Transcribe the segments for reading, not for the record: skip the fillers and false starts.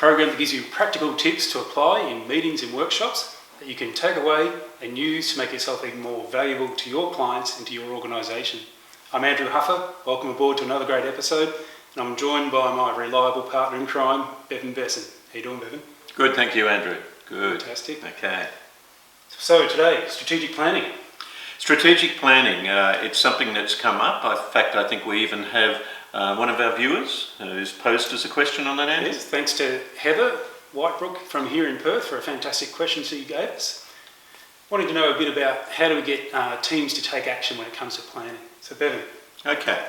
program that gives you practical tips to apply in meetings and workshops that you can take away and use to make yourself even more valuable to your clients and to your organisation. I'm Andrew Huffer. Welcome aboard to another great episode, and I'm joined by my reliable partner in crime, Bevan and Andrew. How you doing, Bevan? Good, thank you, Andrew. Good. Fantastic. Okay. So today, strategic planning. Strategic planning, it's something that's come up. In fact, I think we even have one of our viewers who's posed us a question on that, Andrew. Yes, thanks to Heather Whitebrook from here in Perth for a fantastic question she gave us. Wanting to know a bit about how do we get teams to take action when it comes to planning. So Bevan. Okay.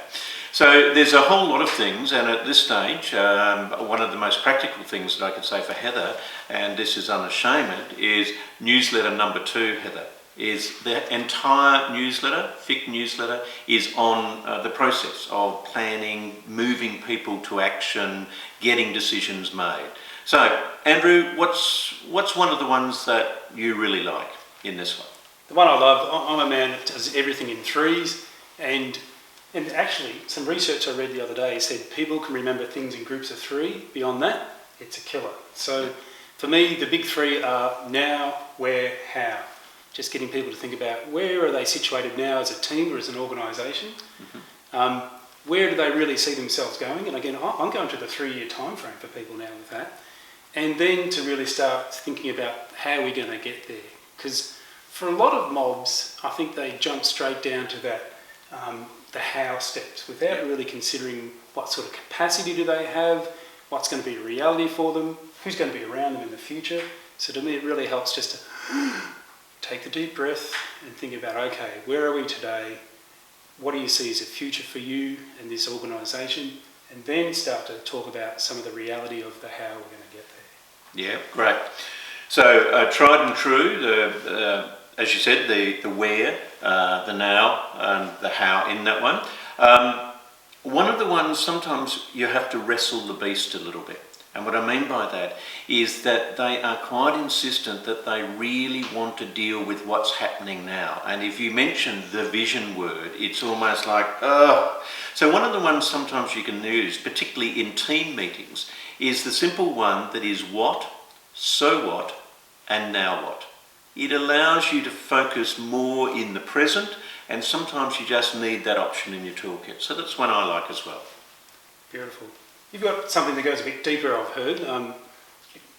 So there's a whole lot of things, and at this stage, one of the most practical things that I could say for Heather, and this is unashamed, is newsletter number 2, Heather. Is the entire newsletter, FIC newsletter, is on the process of planning, moving people to action, getting decisions made. So, Andrew, what's one of the ones that you really like in this one? The one I love, I'm a man that does everything in threes, and actually some research I read the other day said people can remember things in groups of 3. Beyond that, it's a killer. So for me, the big 3 are now, where, how. Just getting people to think about where are they situated now as a team or as an organisation. Where do they really see themselves going? And again, I'm going to the 3-year time frame for people now with that. And then to really start thinking about how we're going to get there. Because for a lot of mobs, I think they jump straight down to that, the how steps, without really considering what sort of capacity do they have, what's going to be a reality for them, who's going to be around them in the future. So to me, it really helps just to take the deep breath and think about, okay, where are we today? What do you see as a future for you and this organisation? And then start to talk about some of the reality of the how we're going to get there. Yeah, great. So tried and true, as you said, the where, the now, and the how in that one. One of the ones, sometimes you have to wrestle the beast a little bit. And what I mean by that is that they are quite insistent that they really want to deal with what's happening now. And if you mention the vision word, it's almost like, oh. So one of the ones sometimes you can use, particularly in team meetings, is the simple one that is what, so what, and now what. It allows you to focus more in the present, and sometimes you just need that option in your toolkit. So that's one I like as well. Beautiful. You've got something that goes a bit deeper, I've heard,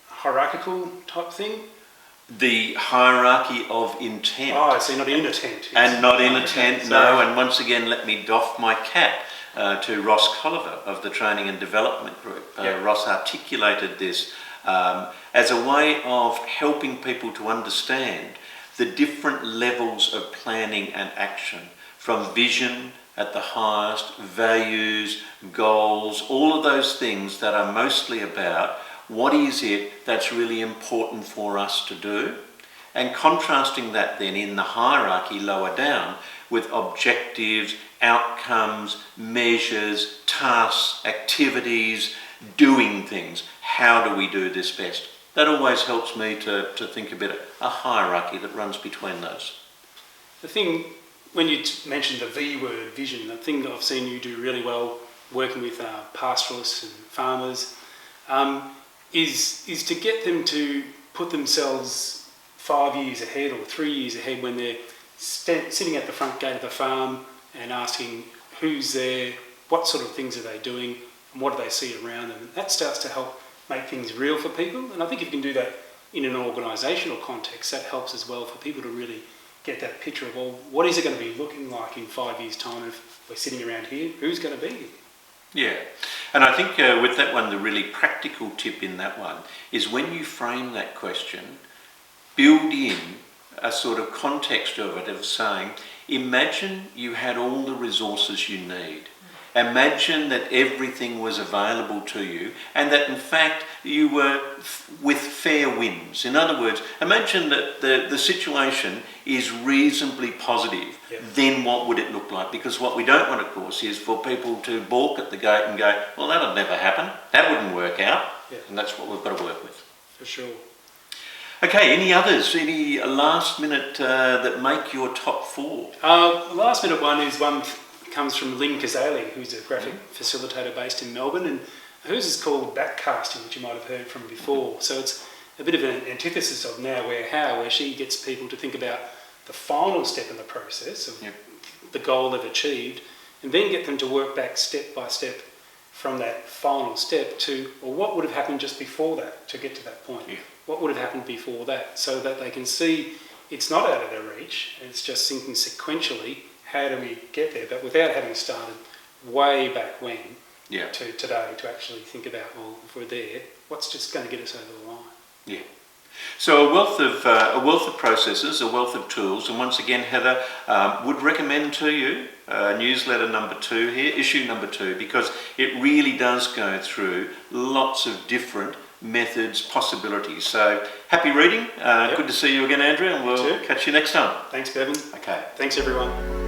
hierarchical type thing. The hierarchy of intent. Oh, so you're not in a tent. And not in a tent, no. And once again, let me doff my cap to Ross Colliver of the Training and Development Group. Ross articulated this as a way of helping people to understand the different levels of planning and action, from vision at the highest, values, goals, all of those things that are mostly about what is it that's really important for us to do, and contrasting that then in the hierarchy lower down with objectives, outcomes, measures, tasks, activities, doing things. How do we do this best? That always helps me to think a bit of a hierarchy that runs between those. The thing, when you mentioned the V word, vision, the thing that I've seen you do really well working with pastoralists and farmers is to get them to put themselves 5 years ahead or 3 years ahead when they're sitting at the front gate of the farm and asking who's there, what sort of things are they doing, and what do they see around them. And that starts to help make things real for people. And I think if you can do that in an organisational context, that helps as well for people to really get that picture of, well, what is it going to be looking like in 5 years' time if we're sitting around here? Who's going to be here? Yeah, and I think with that one, the really practical tip in that one is when you frame that question, build in a sort of context of it of saying, imagine you had all the resources you need. Imagine that everything was available to you and that in fact you were with fair winds. In other words, imagine that the situation is reasonably positive. Yep. Then what would it look like? Because what we don't want, of course, is for people to balk at the gate and go, well, that'll never happen. That wouldn't work out. Yep. And that's what we've got to work with. For sure. Okay, any others? Any last minute that make your top 4? The last minute one is one comes from Lynn Kazali, who's a graphic facilitator based in Melbourne, Hers is called backcasting, which you might have heard from before. So it's a bit of an antithesis of now where she gets people to think about the final step in the process of the goal they've achieved, and then get them to work back step by step from that final step to, well, what would have happened just before that to get to that point? Yeah. What would have happened before that? So that they can see it's not out of their reach, it's just thinking sequentially, how do we get there? But without having started way back when to today to actually think about, well, if we're there, what's just going to get us over the line? Yeah. So a wealth of processes, a wealth of tools, and once again, Heather would recommend to you newsletter number 2 here, issue number 2, because it really does go through lots of different methods, possibilities. So happy reading. Good to see you again, Andrew, and we'll catch you next time. Thanks, Bevan. Okay. Thanks, everyone.